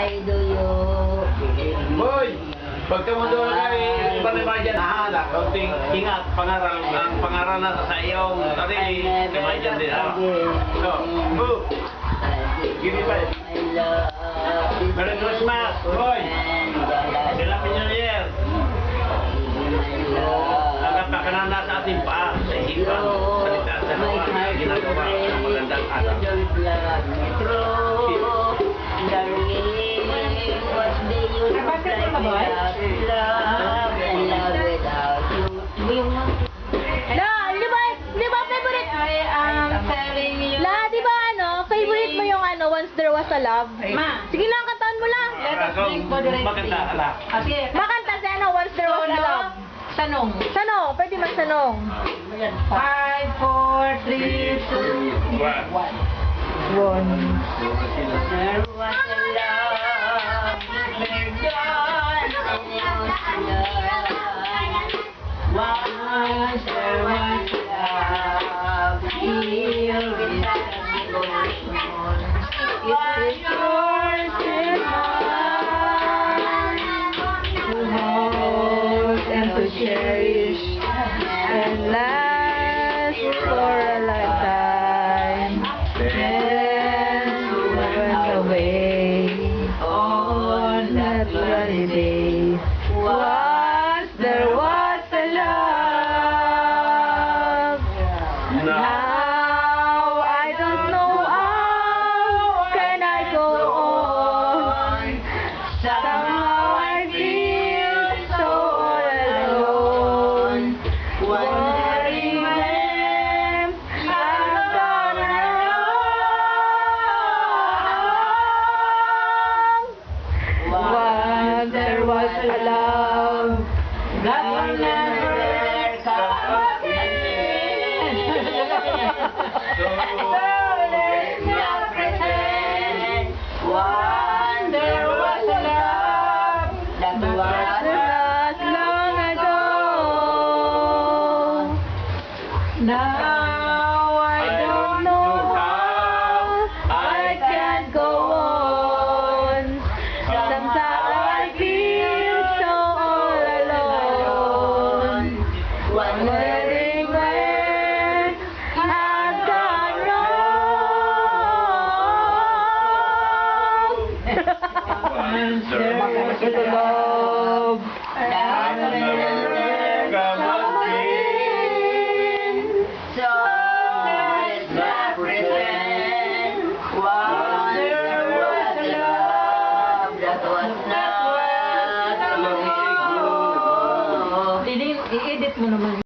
Why do you Boy! Pagka mo doon ay panibay dyan, nahala. Kunting ingat, pangaral. Ang pangaral na sa iyong sarili, kamay dyan din. So, boom! Give me five. I love you. Merry Christmas, boy! Happy New Year! Hanggat pa ka na nasa ating paa, sa isipan, salita sa gawa, ginagawa ng magandang araw. Di ba favorite? Di ba favorite mo yung Once There Was a Love? Ma. Sige lang, kantahan mo lang. Maganda, ala. Sige. Makanta si Once There Was a Love. Tanong. Sanong, pwede magsanong. 5, 4, 3, 2, 1. One. There was a love, there was once there was love, here is the devotion. It's yours and mine, to hold and to cherish And last for a lifetime. and Went away on that sunny day. was There was a love. Now I don't know how can I go on. Somehow I feel so all alone. Wondering when I'm gonna run. Once there was a love that will never come again. So let's not pretend. Once there was a love that was Not long ago. Now I don't know how I can go on. Somehow I feel so all alone. Wondering when I've gone wrong. Once there was a love that will never come again. So let's not pretend. Once there was a love that was not long ago. I-edit mo naman.